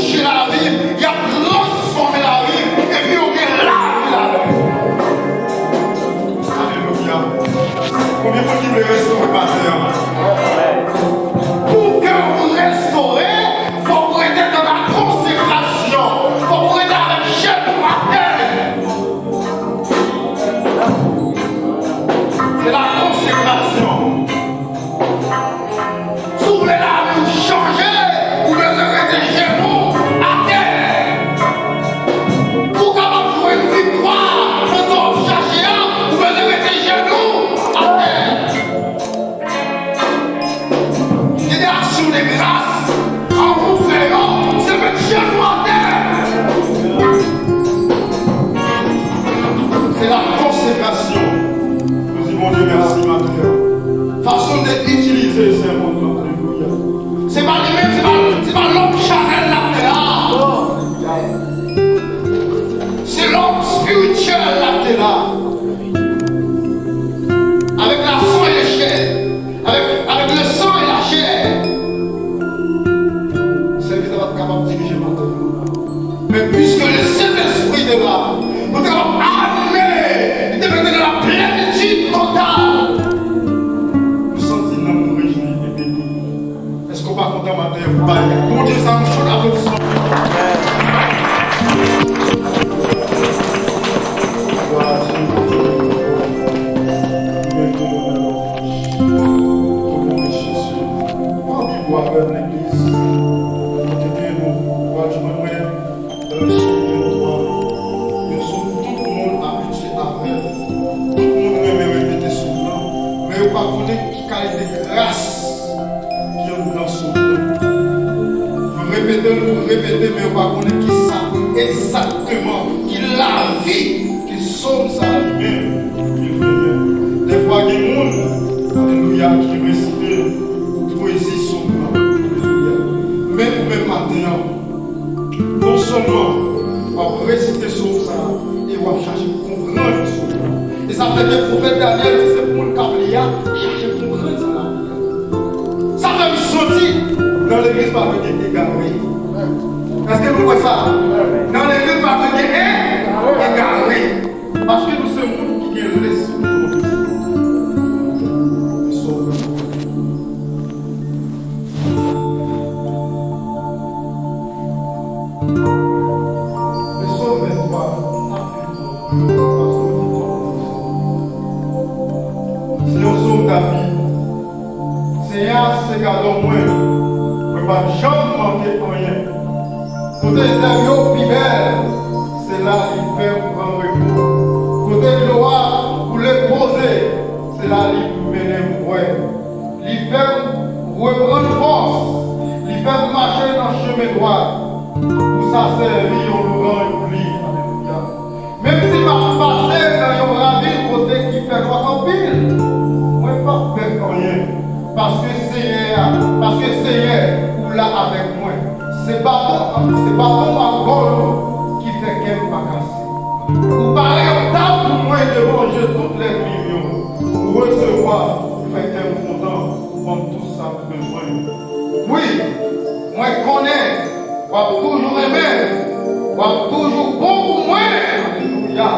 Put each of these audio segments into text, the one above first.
touché la vie, il a transformé la vie, et puis on est là, alléluia. Combien de fois qu'il veut restaurer ma terre? Pour que vous restaurez, il faut vous être dans la consécration, il faut vous être avec Jésus à terre. C'est la consécration. Si vous voulez la vie changer, vous devez rester chez vous à terre. Pour capable jouer une victoire, quand on cherche, vous devez rester chez nous à terre. C'est des actions de grâce en vous faisant, c'est mettre chez nous à terre. C'est la consécration. Nous disons Dieu merci, ma terre. Façon d'utiliser ces mots. Alléluia. C'est pas lui-même, c'est pas l'homme charnel là. C'est l'homme spirituel là. Avec la sang et la chair. Avec le sang et la chair. C'est que ça va être capable de diriger ma terre. Mais puisque le Saint-Esprit est là, nous devons amener, de venir dans la plénitude totale. Nous sentons nous réjouir et bénis. Est-ce qu'on va content ma terre ou pas? Mon Dieu, ça nous chauffe à notre sang. Répétez, mais on va connaître qui ça exactement, qui la vie, qui somme ça lui-même, qui fait. Des fois, il y a des gens, alléluia, qui récitent poésie somme. Même matin, non seulement on va réciter somme ça, et on va chercher pour comprendre somme. Et ça fait que le prophète Daniel, c'est pour le cablia, chercher pour comprendre ça. Ça fait me sentir dans l'église par le égaré. Est-ce que vous voyez ça? Dans l'église, par le égaré. Parce que nous sommes qui est l'esprit de Dieu. Le psaume 23, si nous sommes David, Seigneur, c'est gardons moi, ne pas jamais manquer rien. Côté des avions pibelles, c'est là qu'il fait prendre repos. Côté de loi, pour les poser, c'est là qu'il mène pour il fait reprendre force, il fait marcher dans le chemin droit. Pour sa servir, on nous rend et pour lui. Alléluia. Même si ma passé dans un ravine, côté qui fait quoi en pile, moi pas faire rien. Parce que Seigneur, ou là avec moi. C'est pas bon ma gorge qui fait qu'elle va casser. Vous parlez en table pour moi de manger toutes les millions. Pour recevoir, fait qu'elle content, comme tout ça besoin. Oui, moi je connais, moi toujours aimé, moi toujours bon pour moi. Alléluia.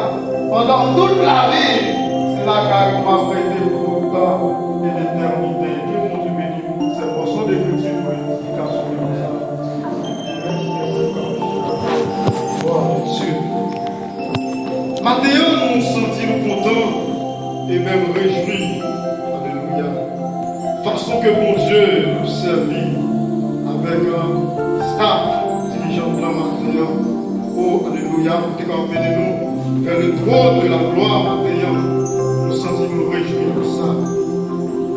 Pendant toute la vie, c'est la qu'on m'a prêté pour le temps et l'éternité. Que mon Dieu bénisse cette portion d'écriture pour l'édification de nous. Maintenant, nous nous sentons contents et même réjouis. Alléluia. Façon que mon Dieu nous servit avec un staff dirigeant de la matin. Oh, alléluia. Vous êtes nous vers le trône de la gloire maintenant. Nous sentons nous réjouir de ça.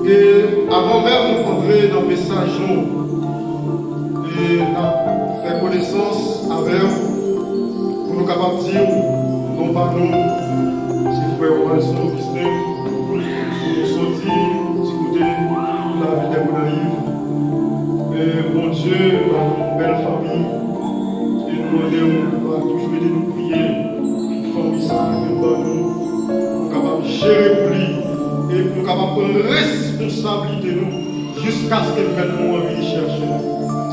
Et avant même de rentrer dans le message, et faire connaissance avec vous, pour nous capables de dire, non pas nous, si frère Robinson, Augustin, nous sortir, écouter la vie des naïfs. Et mon Dieu, une belle famille, et nous demandons à toujours aider nous prier, pour famille ça, pour nous capables de gérer pour lui, et pour nous capables de prendre responsabilité nous, jusqu'à ce qu'elle mette nous envie de chercher.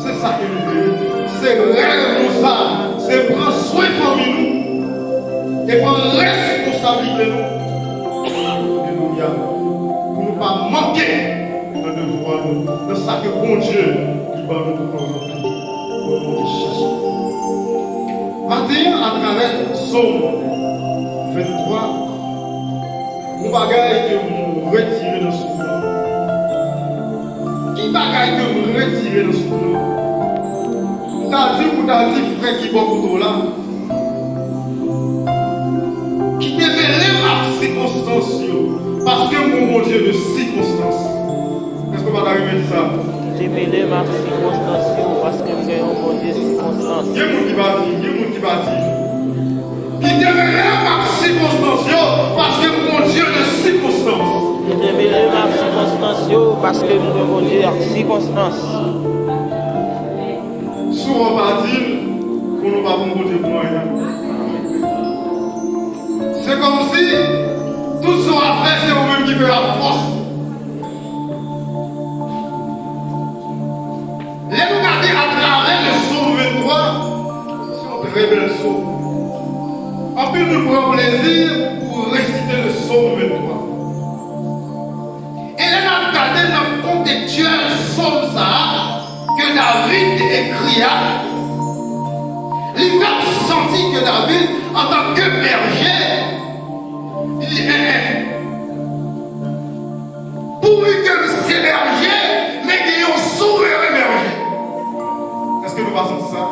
C'est ça que nous voulons. C'est rêve nous ça. C'est prendre soin de famille nous. Et prendre responsabilité nous. Alléluia. Pour ne pas manquer de devoir de ça que bon Dieu qui va nous aujourd'hui. Au nom de Jésus. Maintenant, à travers le psaume 23, mon bagage que vous retirez de ce monde. Qui bagage que vous retirez de ce monde? T'as dit, frère qui va pour là. Qui démêlé par circonstance, parce que mon Dieu de circonstance. Est-ce que vous avez dit ça? Démêlé par circonstance, parce que mon Dieu de circonstance. Il y a qui va dire. Qui démêlé par circonstance, parce que mon Dieu de circonstance. Qui démêlé par circonstance, parce que mon Dieu de circonstance. Souvent pas dire qu'on ne va pas monter pour rien. C'est comme si tout ce qu'on a fait, c'est vous-même qui fait la force. Les nous garder à travers le psaume 23, c'est un très bel psaume. En plus, nous prenons plaisir pour réciter le psaume 23. Et là, nous regardons dans le contextuel psaume ça, que David écria. Il va sentir que David, en tant que berger, il dit pourvu que c'est berger, mais qu'il y ait un souverain berger. Est-ce que nous passons ça?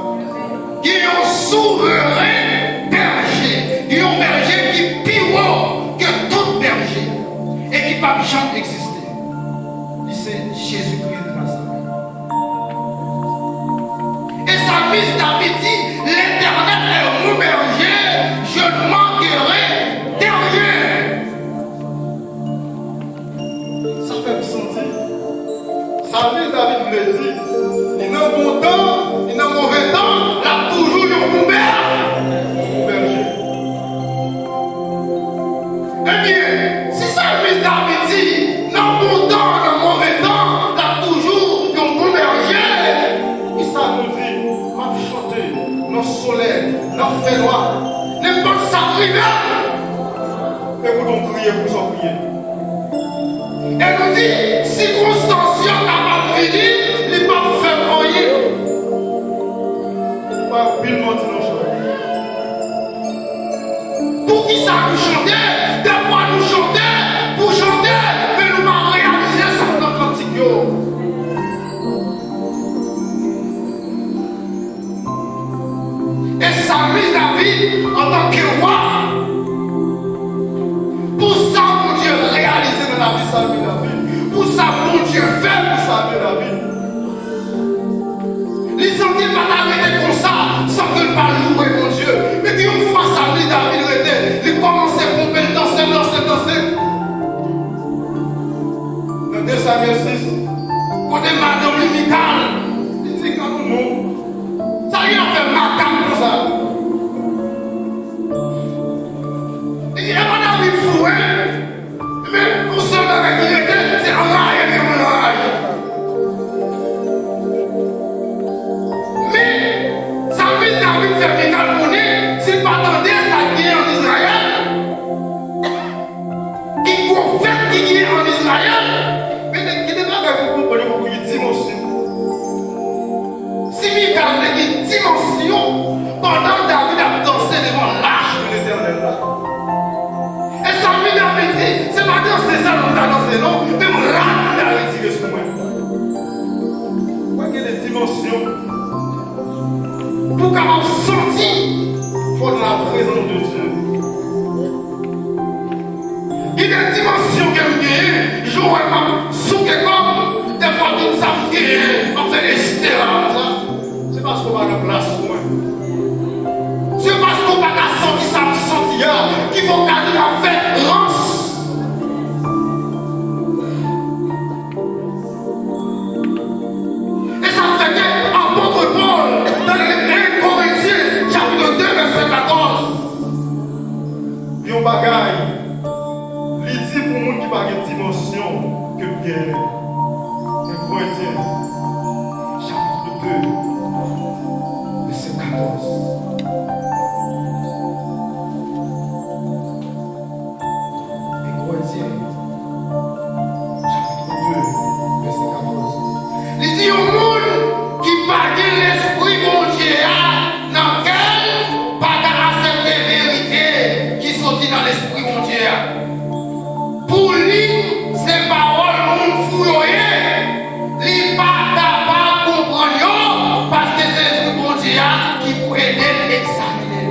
Qu'il y ait un souverain berger. Qu'il y ait un berger qui est plus haut que tout berger et qui ne peut jamais exister. C'est Jésus-Christ de Nazareth. Et sa fils David dit, l'Éternel est mon berger, je ne manquerai de rien. Ça fait me sentir. Sa fils David me dit, il n'a bon temps, il n'a mauvais temps, là toujours il y a un berger. Eh bien, si sa fils David dit, dans bon temps, dans mauvais temps, là toujours il y a un berger. Et ça nous dit, dans le soleil, dans le fait noir, les bonnes sacrées, et vous donc criez, vous en priez. Elle nous dit, circonstance n'a pas fini, il n'est pas pour faire rien. Pas pile mentir nos choses. Pour qui ça nous chanter? Des fois nous chanter, pour chanter, mais nous pas réaliser ça dans notre cantique. Et ça mise David en tant que roi. Pour ça, mon Dieu réalisé dans la vie, ça mise David. Pour ça, mon Dieu fait pour ça mise David. Les sentir pas d'arrêter comme ça, sans que le pas louer mon Dieu. Mais qui une fois ça mise David était, il commençait à pomper le danser. Dans 2 Samuel 6, quand Madame Michal, il dit quand nous. Ça y a fait macabre comme ça. Il dit, on a vu fou, hein? Mais pour ceux qui était, c'est un mariage et un mariage. Mais, ça veut David faire des calmonnées, s'il pas attendait ça qui est en Israël. Qui faut faire qui est en Israël. Mais qui n'est pas fait pour comprendre beaucoup de dimensions. Si Michal a une dimension, pendant David a dansé devant l'arche de l'Éternel là. Et ça veut David dit, c'est pas danser ça, nous avons dansé non, mais mon râle David dit que c'est moi. Quoi qu'il y ait des dimensions, pour qu'on sentir, il faut de la présence de Dieu. Il y a des dimensions que nous gagnons, je vois pas, sous que comme, des fois tout ça, on fait des stères, ça. C'est parce qu'on va de place pour moi. C'est parce qu'on va la sentir ça, sentir, qu'il faut garder la vétérance. Et ça fait que, apôtre Paul, dans les 1 Corinthiens, chapitre 2, verset 14. Hébreux, chapitre 2, verset 14. Il dit au monde qui parle l'esprit bon Dieu dans quel pas accepter vérité qui sortit dans l'esprit bon Dieu. Pour lui, ces paroles monde fouillé, lui pas capable de comprendre parce que c'est l'esprit bon Dieu qui peut aider à examiner.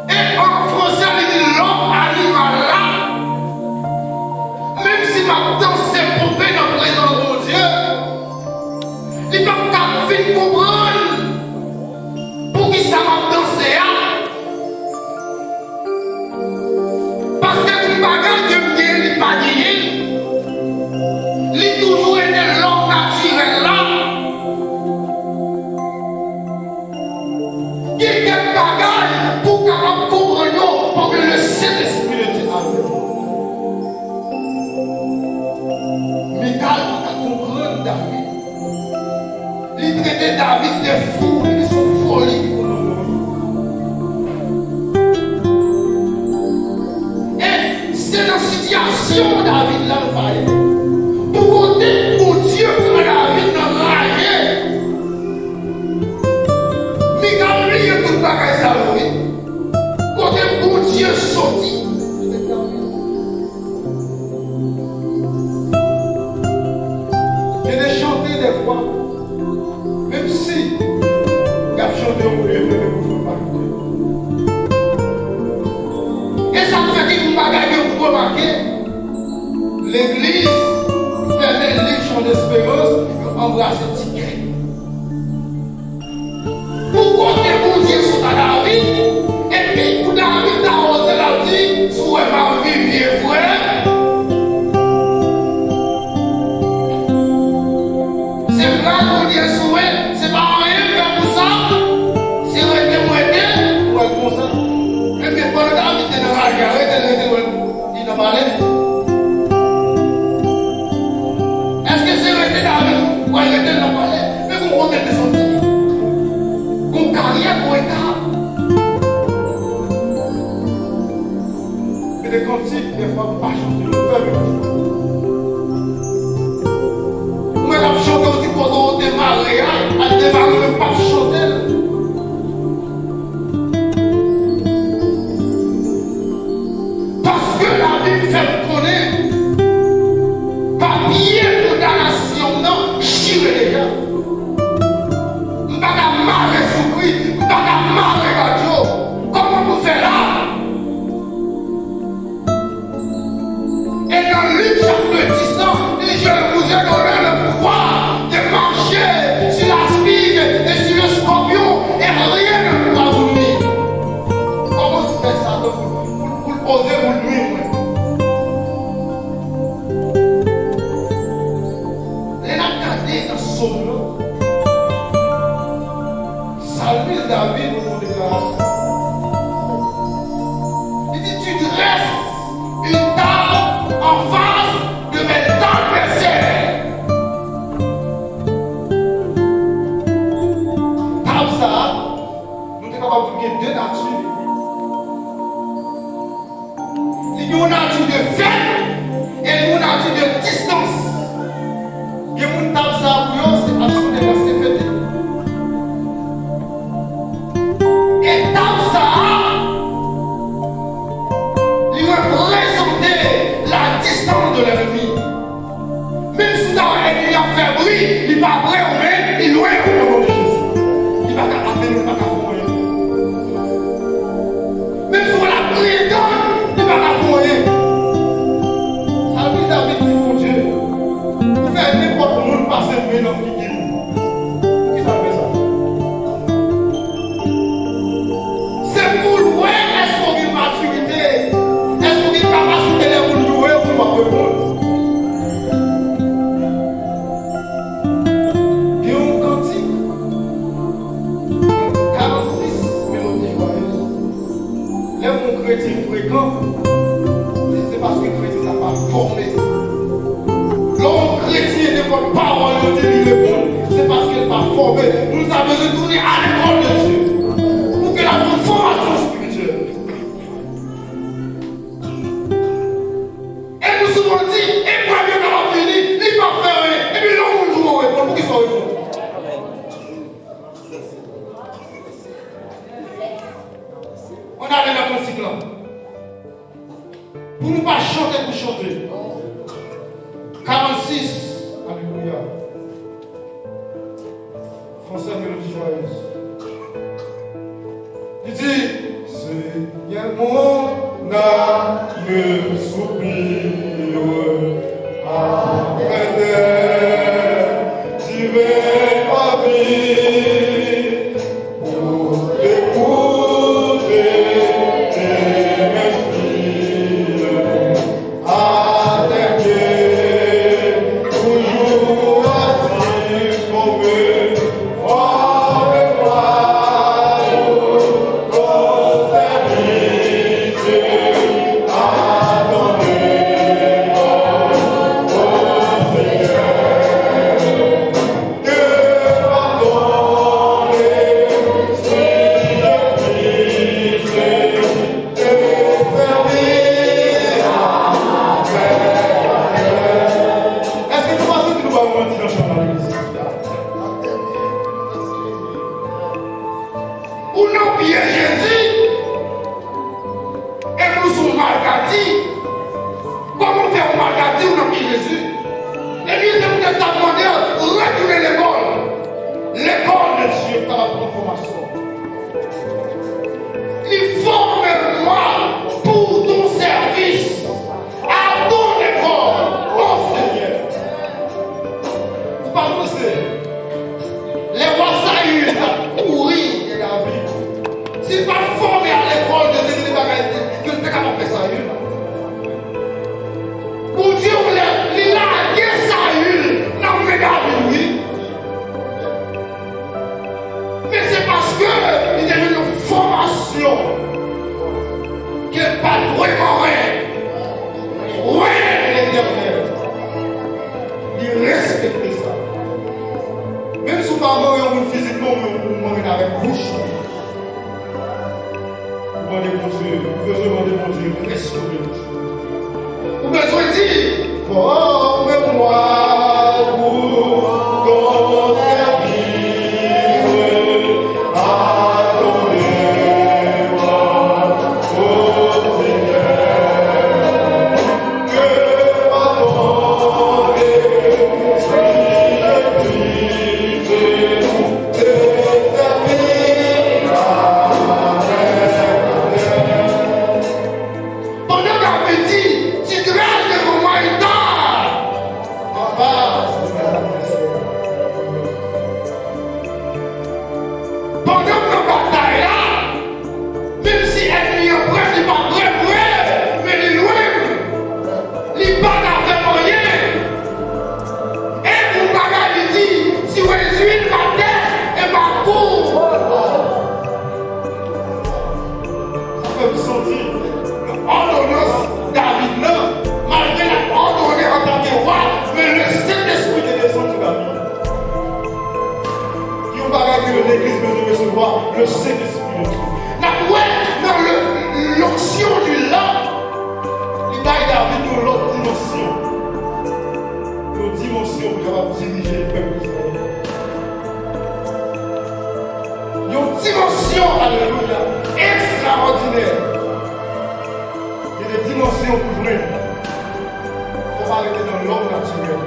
Et en français, il dit l'homme animal là, même si maintenant c'est pompé dans la présence de Dieu, il n'a pas capable de comprendre pour qui ça m'a dansé. Parce que le bagage de Dieu n'est pas gagné, il a toujours été l'homme naturel là. Il y a des bagages pour capable de comprendre pour que le Saint-Esprit de Dieu a fait. Michal a compris David. Il traitait David de fou, de son folie. Et c'est dans la situation David l'a parlé. Pour côté pour Dieu pour David n'a ragé. Michal lui a tout bagage ça oui. Côté pour Dieu sorti. J'ai chanté des fois, même si il a chanté au lieu de faire des bouffons. Et ça fait qu'il m'a gagné pour remarquer l'église fait des livres d'espérance et embrasse le ticket. Pourquoi tes bons Dieu sont à David et puis pour David t'arrose la dit soit ma vie bien frère. C'est vrai qu'on dit souhait, c'est pas rien faire pour ça. C'est vrai que moi ou elle comme ça. Et puis pendant David est dans la guerre, il n'a pas l'air. Est-ce que c'est vrai que David ou elle était dans la palais? Mais vous comptez de son fils. Qu'on carrière pour état. Et des cantiques, des fois, pas chanter, nous faisons. Moi, je chante aussi quand on démarre, elle démarre même pas chanter. Parce que la Bible fait connaître, papier de damnation, non, chire les gars. Je ne vais pas marrer sous lui, je ne vais pas marrer radio. Comment vous faites là? Et dans Luc chapitre 10, je vous ai donné le pouvoir de marcher sur la spigue et sur le scorpion et rien ne pourra vous nuire. Comment tu fais ça pour le poser, pour le nuire? Les regardez dans ce somme-là. Salve David pour déclaration. Il dit tu dresses une table en face de mes adversaires. Table ça, nous sommes capables de deux natures. Il y a une nature de fait et une nature de distance. Il y a une table ça, c'est absolument c'est fait. Et table ça, il représentait la distance de l'ennemi. Même si dans l'ennemi a fait bruit, il n'est pas prêt au même, il est loin au nom de Jésus. Il va capable, il ne va pas capable. Même si on l'a prié dans, il ne va pas capable. Ça veut dire David dit mon Dieu, vous faites n'importe où, vous passez le mélange qui dit. Qui ça fait ça? C'est pour louer, est-ce qu'on a une maturité? Est-ce qu'on a une capacité de louer ou pas répondre? former. Nous avons besoin de tourner à l'école de Dieu. Pour que la formation spirituelle. Et nous souvent dit, et pour bien qu'on a fini, il va faire rien. Et puis l'homme nous joue pour qu'il soit heureux. On a allé dans le cycle là. Pour ne pas chanter pour chanter. 46. Alléluia. Français mélodie joyeuse. Il dit, Seigneur mon âme soupire après tu vais pas vivre pour t'écouter tes messieurs à tes pieds, toujours assis comme le Saint-Esprit de Dieu. L'onction du lard, il va y avoir l'autre dimension. Une dimension pour capable diriger le peuple d'Israël. Une dimension, alléluia, extraordinaire. Il y a des dimensions pour vrai. Il ne faut pas arrêter dans l'homme naturel.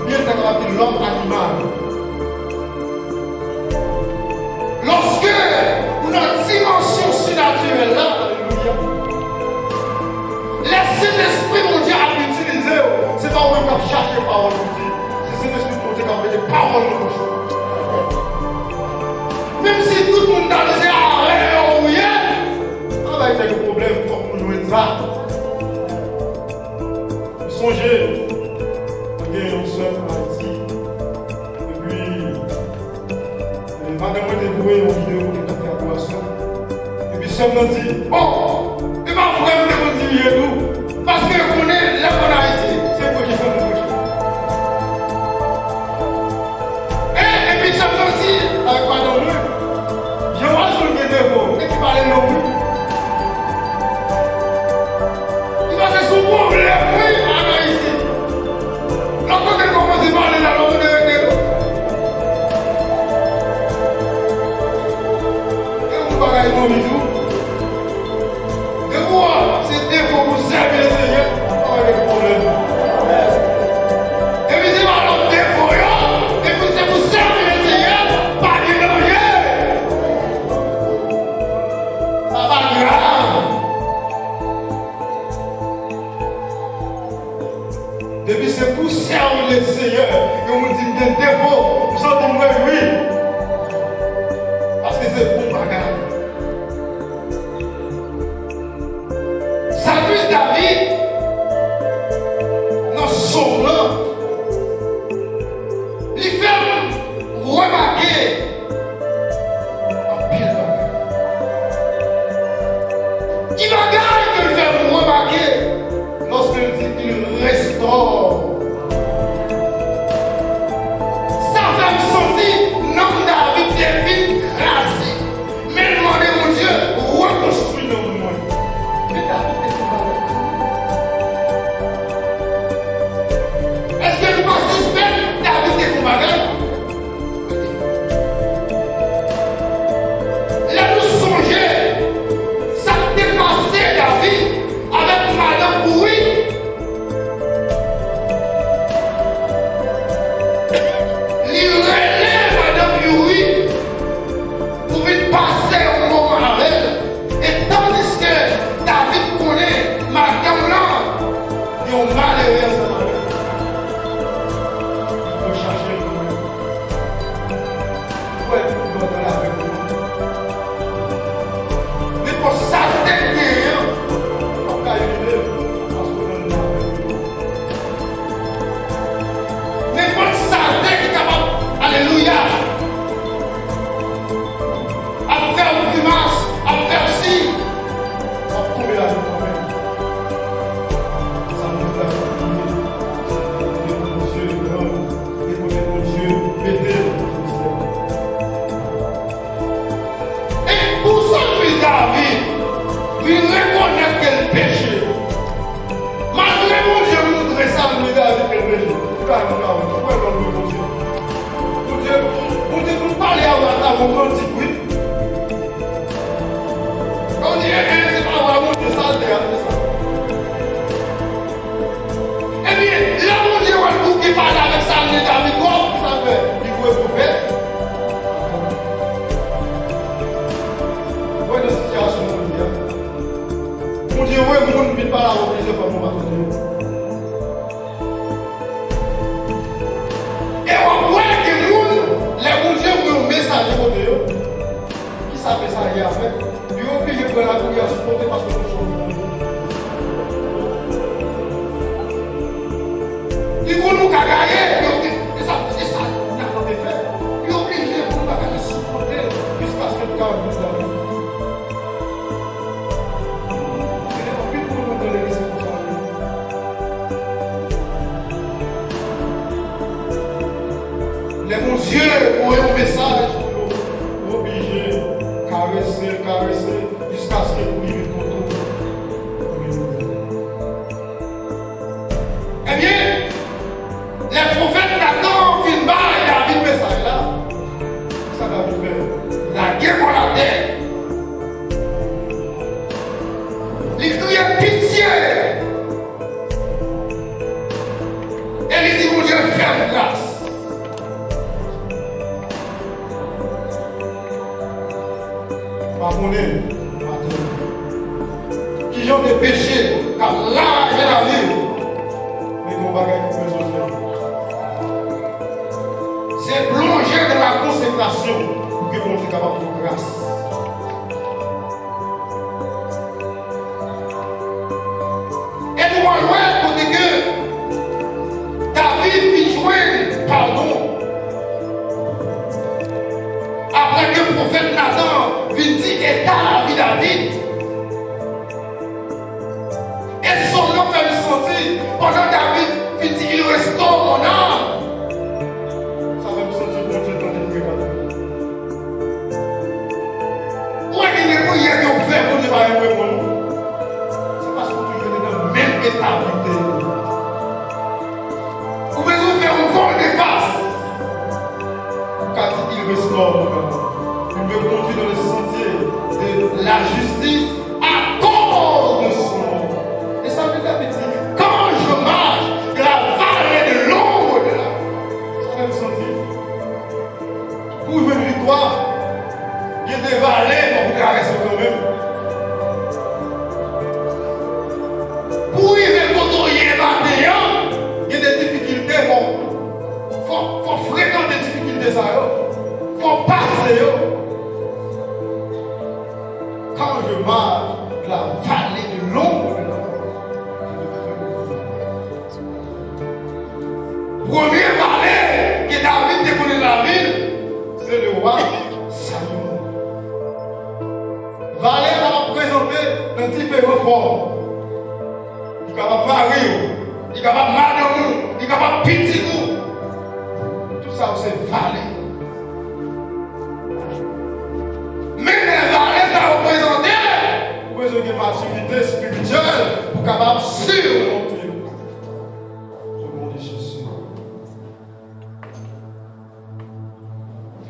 Bien capable de l'homme animal. Lorsque on a une dimension surnaturelle là, alléluia, le Saint-Esprit mon Dieu a utilisé, c'est pas où il va chercher les paroles de Dieu, c'est Saint-Esprit mon Dieu qui a fait des paroles de Dieu. Même si tout le monde a dit arrête ou rien, on va être le problème pour nous jouer ça. Songez, il y a un seul Haïti, et puis madame m'a dévoué en vidéo pour faire adoration. Et puis ça m'a dit, bon, et ma frère me dit nous, parce que je connais la bonne Haïti, c'est pour qui ça nous touche. Et puis c'est pour servir le Seigneur que vous dites des défauts. Vous sentez oui. Parce que c'est bon bagage. Ça plus David, dans son nom, il fait remarquer un pile bagage. Qui bagage que il fait remarquer lorsqu'il dit qu'il restaure. Ça fait me sentir, non, David devine grâce. Mais demandez mon Dieu, reconstruis dans le monde. Mais David, est-ce que nous pensons que David est son bagage? Là, nous songer, ça dépassait David avec Madame Bourri. Il relève Madame Bourri pour venir passer un moment avec elle. Et tandis que David connaît Madame là, ils ont malheureux ensemble. Qui ont des péchés, car là, j'ai la vie. Mais ton bagage que je fais. C'est plonger dans la consécration pour que mon Dieu capable de grâce. Et nous voyons côté que David vit jouer pardon. Après que le prophète Nathan vit dire état la vie David. Et son nom fait me sentir pendant David vit dire il restaure mon âme. Ça fait me sentir bon Dieu dans les prières. Où est-ce que les prières qui ont fait pour Dieu va aimer pour nous? C'est parce que tu es dans le même état de vous pouvez nous faire un vol de face. Car il restaure mon âme. Il me conduit dans le sentier de la justice à cause de son nom. Et ça veut dire, quand je marche de la vallée de l'ombre de la mort, ça va me sentir. Pour une victoire, il y a des vallées pour vous caresser quand-même. Pour y faire côtoyer les bataillons, il y a des la ville, c'est le roi Salomon. Valet va présenter dans différentes formes. Il est capable de marier, il est capable de marier, il est capable de pitié. Tout ça, c'est valet. Mais les valets, ça représente une maturité spirituelle pour capable de surmonter le monde de Jésus.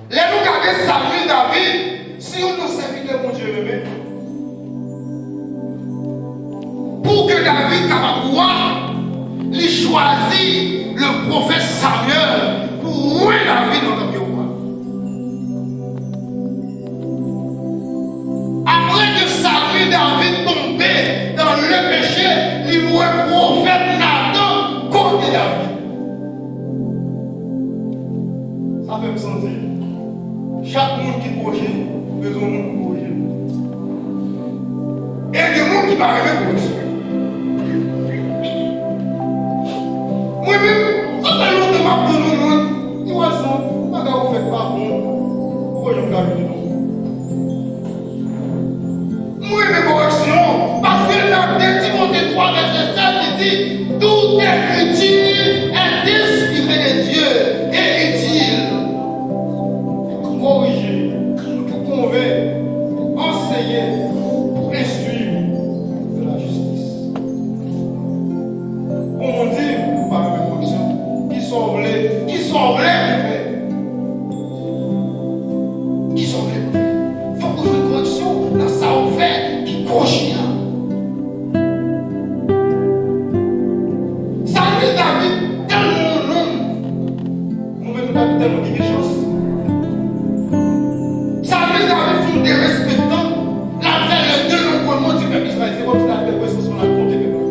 Les nous garder Samuel David, si on nous serviteur mon Dieu aimé, pour que David capable de voir, il choisit le prophète Samuel pour louer David en tant que roi. Après que Samuel David tombé dans le péché, il voit le prophète Nathan contre David. Ça fait me sentir. Chaque monde qui projet, besoin de projet. Et des gens qui parlent avec projet. Moi-même, ça fait longtemps que je me dis, ils vont se dire, vous faites pas bon. Pourquoi je me fais non? Moi, mes corrections, parce que dans 2 Timothée 3, verset 7, il dit, toute écriture est inspirée de Dieu et utile. Corriger, pour convaincre, pour enseigner, pour instruire de la justice. On dit, vous parlez de correction, qui sont vrais, qui sont vrais. Il faut que une correction dans ça on fait qui coche là. Ça dit David tellement non. Nous-mêmes David tellement quelque chose. Ça dit David font des respectants. La fait le deux nombreux du peuple Israël. C'est comme si la fait ce qu'on a compté maintenant.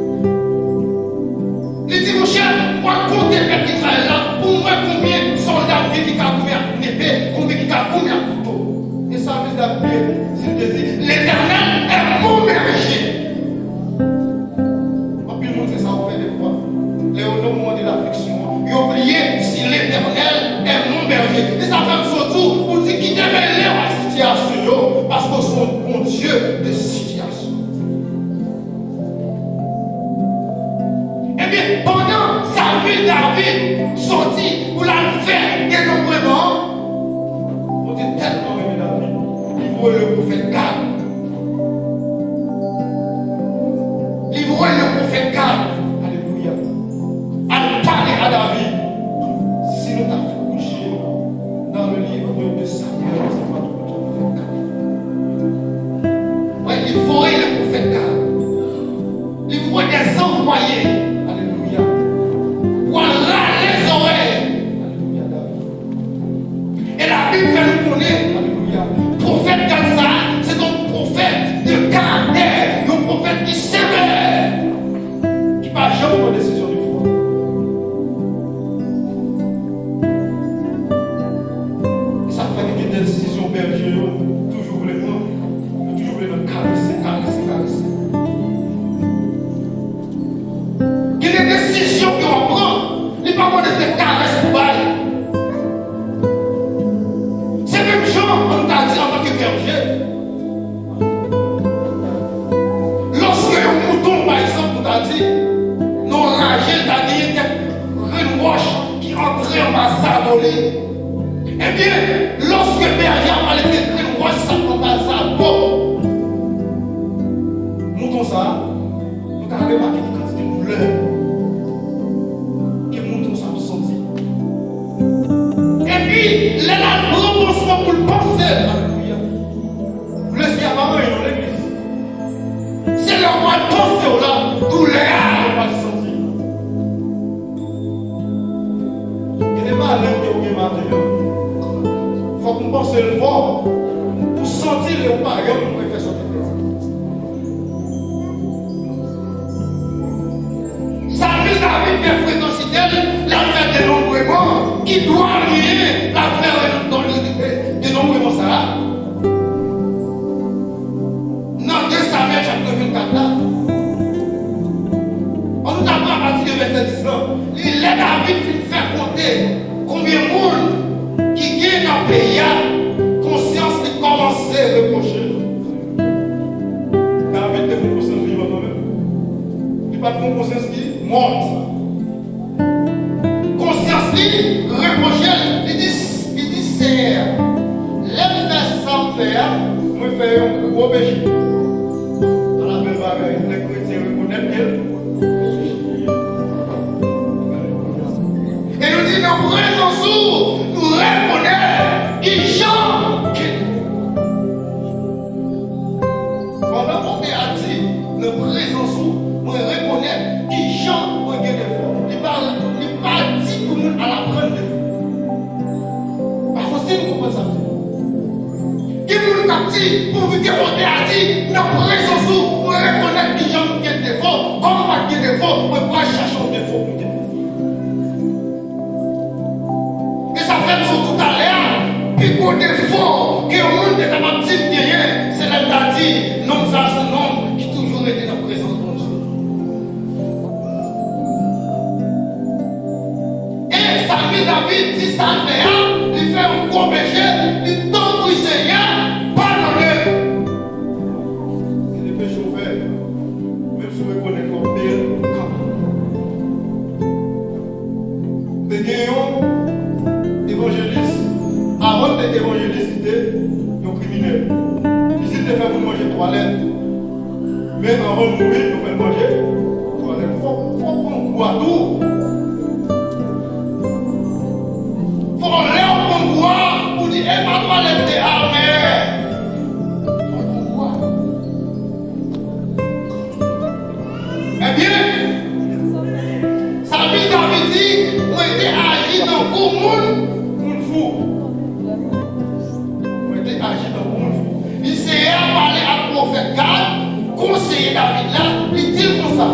Il dit mon cher, moi compter le peuple Israël là, pour moi combien de soldats qui a combien d'épées, combien qui a combien de couteaux. Et ça veut dire s'il te dit, l'Éternel est mon berger. En plus, le monde, c'est ça, on fait des fois. Les au moment de l'affliction, ils ont oublié si l'Éternel est mon berger. Et ça fait surtout pour dire qu'il devait lire la situation, parce que son bon Dieu de situation. Eh bien, pendant sa vie, David sortit pour la faire dénombrement. On dit tellement aimé David. Il voit le prophète Gad. Il voit le prophète Gad. Alléluia. À parler à David. Si nous t'avons couché dans le livre de Samuel, c'est pas tout le prophète Gad. Ouais, il voit le prophète Gad. Il voit des envoyés. Alléluia. Voilà les oreilles. Alléluia, David. Et la Bible fait nous connaître. Alléluia. Prophète comme ça, c'est un prophète de caractère, un prophète qui sévère, qui ne va jamais prendre décision du pouvoir. Et ça fait que des décisions berger, toujours les mains, toujours les mains caresser. Il y a des décisions qu'on prend, il n'est pas bon de se caresser pour aller. C'est même chose, on t'a dit en tant que berger. Lorsque un mouton, par exemple, on t'a dit, non ragé, t'as dit, une roche qui entrait en masse à voler. Eh bien, lorsque le berger a parlé de une roche, ça prend pas ça bon. Mouton ça, on t'a remarqué une quantité de douleur. Que mouton ça me sentit. Et puis, la promotion pour le penser. Alléluia. Vous laissez avant moi dans l'église. C'est le roi de penser là, douleur, on va le sentir. Il n'est pas à l'air de vous matin. Il faut qu'on pense le fort pour sentir le pas, on préfère sortir. Ça veut David fait fréquencer la fête des nombreux qui doit lier la fête des nombreux ça. Dans 2 Samuel chapitre 24 là, on nous apprend à partir du verset 19. Il est David qui fait compter combien de monde dans le pays, conscience qui commence à reprocher. David de mon conscience vivant quand même. Il n'y a pas de mon conscience qui monte. Conscience qui reproche, il dit Seigneur, lève faire sans faire, Moi, je fais un gros péché. Dans la belle bagaille, les chrétiens reconnaissent qu'elle. et nous dit nos présents sourds, nous reconnaissons qu'il chante. Pendant qu'on est à dire, nos présents sourds, nous reconnaissons qu'il chante pour gagner des fois. Il parle dit pour nous à la prendre des fois. Parce que c'est nous comprenons ça. Qui nous a dit, pour vous dire, on a dit, nos présents sourds, nous reconnaissons qu'il chante pour gagner des fois. Comme pas gagner des fois, on va chercher des fois pour gagner des fois. Tout à l'heure, puis qu'on défaut, que le monde est capable de dire rien, c'est là que tu dit, non, ça c'est non, qui toujours était dans la présence de Dieu. Et David dit ça fait, il fait un gros péché, il tombe pour Seigneur, pardonne-le. C'est des péchés ouverts. Même si on reconnaît comme pire, des gagnants. Évangéliste, avant d'être évangéliste, c'était un criminel. Ici, il te fait pour manger 3 lettres. Mais avant de mourir, il fait manger 3 lettres. Il faut qu'on boit tout. Il faut qu'on lève qu'on boit pour dire, eh, ma toilette est armée. Il faut qu'on boit. Eh bien, ça veut David dit, on était agi dans le monde. Il s'est parlé à prophète Gad, conseiller David là, il dit comme ça.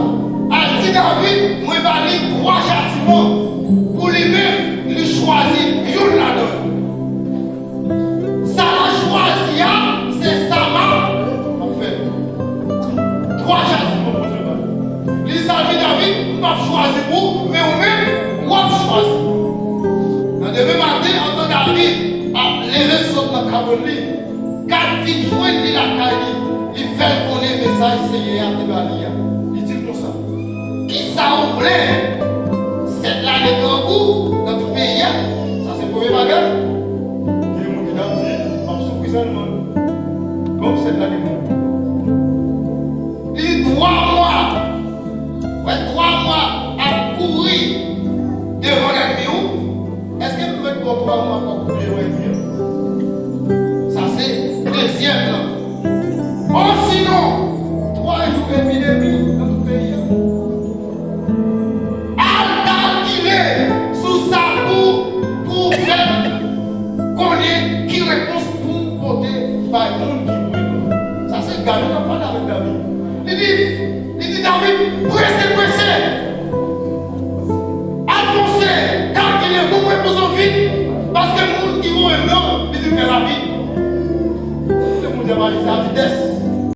A dit David, moi je vais aller 3 châtiments pour lui-même, il choisit, il la donne. Ça l'a choisi, c'est Sama, en fait. 3 châtiments pour le il s'agit David, on va choisir vous, mais au même, on va choisir. Dans demain matin, en tant que David, les ressources dans la Caroline, quand il joue la Cali, il fait qu'on est message Seigneur à Tébalia. Il dit comme ça. Qui ça vous plaît? C'est là les grands notre pays, ça c'est le premier bagage. Il y a des gens qui disent, en surprise seulement. Comme c'est là les grands. Il 3 mois, ouais, 3 mois à courir devant l'ennemi. Est-ce que vous faites pour 3 mois pour courir devant l'ennemi? Ça c'est deuxième. Oh sinon, 3 jours et demi,